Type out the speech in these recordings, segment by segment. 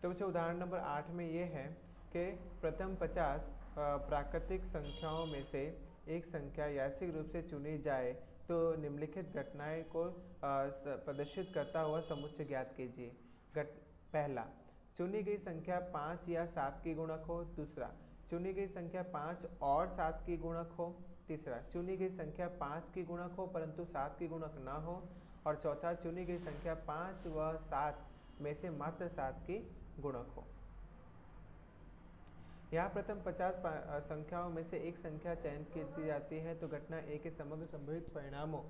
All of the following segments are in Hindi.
तो बच्चों उदाहरण नंबर 8 में ये है कि प्रथम 50 प्राकृतिक संख्याओं में से एक संख्या यादृच्छिक रूप से चुनी जाए तो निम्नलिखित घटनाएं को प्रदर्शित करता हुआ समुच्चय ज्ञात कीजिए। पहला, चुनी गई संख्या 5 या 7 की गुणक हो। दूसरा, चुनी गई संख्या 5 और 7 की गुणक हो। तीसरा, चुनी गई संख्या 5 की गुणक हो परंतु 7 की गुणक ना हो। और चौथा, चुनी गई संख्या 5 व 7 में से मात्र 7 की गुणक हो। यहाँ प्रथम 50 संख्याओं में से एक संख्या चयन की जाती है तो घटना ए के समग्र संभावित परिणामों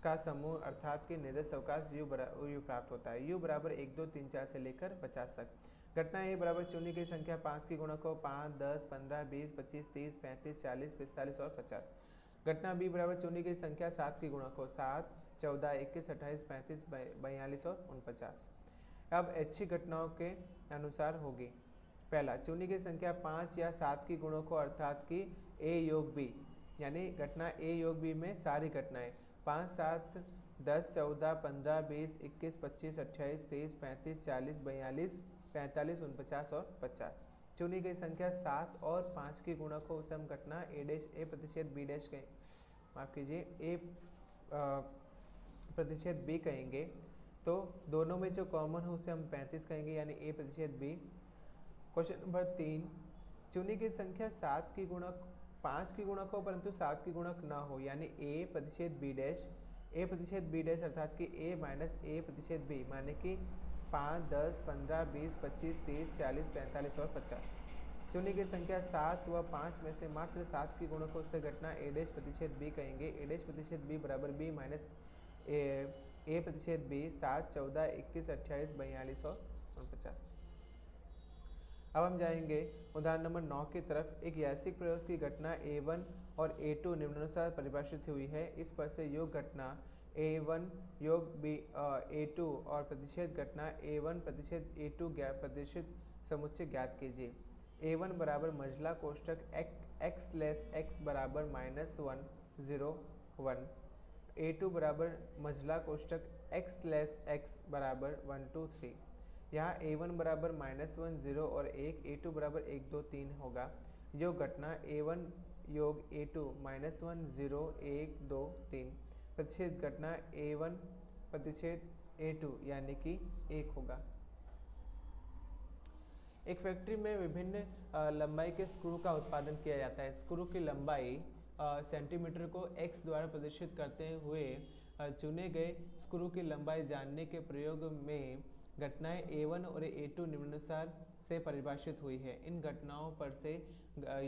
का समूह अर्थात कि निर्देश अवकाश यू प्राप्त होता है। यू बराबर 1, 2, 3, 4 से लेकर 50 तक। घटना ए बराबर चुनी गई संख्या 5 की गुणक हो 5, 10, 15, 20, 25, 30, 35, 40, 45 और 50। घटना बी बराबर चुनी गई संख्या 7 की गुणक हो 7, 14, 21, 28, 35, 42 और 49। अब ऐच्छिक घटनाओं के अनुसार होगी। पहला, चुनी गई संख्या 5 या 7 की गुणों को अर्थात कि ए योग बी, यानी घटना ए योग बी में सारी घटनाएं 5, 7, 10, 14, 15, 20, 21, 25, 28, 23, 35, 40, 42, 45, 49 और 50। चुनी गई संख्या 7 और 5 की गुणक को उसे हम घटना ए प्रतिशत बी डैश कहें, माफ कीजिए ए प्रतिशत बी कहेंगे। तो दोनों में जो कॉमन हो उसे हम 35 कहेंगे यानी ए प्रतिशत बी। क्वेश्चन नंबर 3, चुनी गई संख्या 7 की गुणक 5 की गुणक हो परंतु 7 की गुणक ना हो यानी ए प्रतिशत बी डैश, ए प्रतिशत बी डैश अर्थात कि ए माइनस ए प्रतिशत बी, माने कि 5, 10, 15, 20, 25, 30, 40, 45 और 50। चुनी गई संख्या 7 व 5 में से मात्र 7 की गुणकों से घटना ए डैश प्रतिशत बी कहेंगे। ए डैश प्रतिशत बी बराबर बी माइनस ए प्रतिशत बी 7, 14, 21, 28, 42 और 49। अब हम जाएंगे उदाहरण नंबर 9 की तरफ। एक यादृच्छिक प्रयोग की घटना A1 और A2 निम्नानुसार परिभाषित हुई है। इस पर से योग घटना A1 योग A2 और प्रतिशत घटना A1 प्रतिशत A2 प्रतिशत समुच्चय ज्ञात कीजिए। A1 बराबर मझला कोष्ठक x लेस x बराबर -1, 0, 1। A2 बराबर मझला कोष्ठक x लेस x बराबर 1, 2, 3। यहाँ A1 बराबर -1, 0 और 1, A2 बराबर 1, 2, 3 होगा। योग घटना A1 योग A2 -1, 0, 1, 2, 3 प्रतिशत घटना A1 प्रतिशत A2 यानी कि 1 होगा। एक फैक्ट्री में विभिन्न लंबाई के स्क्रू का उत्पादन किया जाता है। स्क्रू की लंबाई सेंटीमीटर को x द्वारा प्रदर्शित करते हुए चुने गए स्क्रू की लंबाई जानने के प्रयोग में घटनाएं A1 और A2 निम्नानुसार से परिभाषित हुई है। इन घटनाओं पर से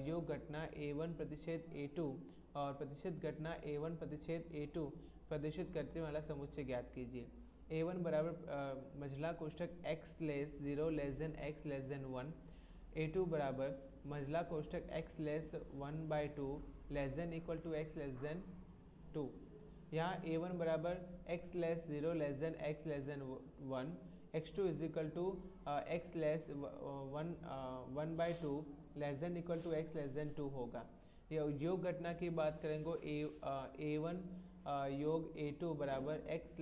योग घटना A1 प्रतिशत A2 और प्रतिशत घटना A1 प्रतिशत A2 प्रदर्शित करने वाला समुच्चय ज्ञात कीजिए। A1 बराबर मझला कोष्ठक x less 0 less than x less than 1। A2 बराबर मझला कोष्ठक x less 1/2 less than equal to x less than 2। यहाँ A1 बराबर x less 0 less than x less than 1, x2 is equal to x less 1/2 less than equal to x less than 2 होगा। योग घटना की बात करेंगे A1 योग A2 बराबर x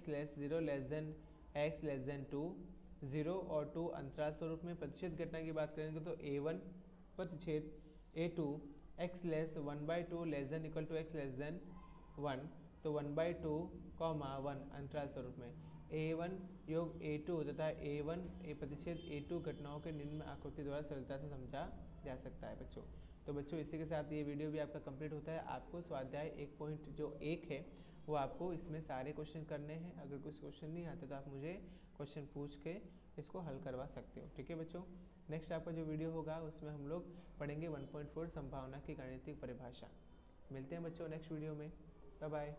less 0 less than x less than 2, 0 और 2 अंतराल स्वरूप में। प्रतिशत घटना की बात करेंगे तो A1 प्रतिशत A2 x less 1/2 less than equal to x less than 1, तो 1/2, 1 अंतराल स्वरूप में। A1 योग A2 तथा A1 प्रतिशत A2 घटनाओं के निम्न आकृति द्वारा सरलता से समझा जा सकता है बच्चों। तो बच्चों इसी के साथ ये वीडियो भी आपका कंप्लीट होता है। आपको स्वाध्याय 1.1 है वो आपको इसमें सारे क्वेश्चन करने हैं। अगर कुछ क्वेश्चन नहीं आते तो आप मुझे क्वेश्चन पूछ के इसको हल करवा सकते हो। ठीक है बच्चों, नेक्स्ट आपका जो वीडियो होगा उसमें हम लोग पढ़ेंगे 1.4 संभावना की गाणितिक परिभाषा। मिलते हैं बच्चों नेक्स्ट वीडियो में। Bye bye.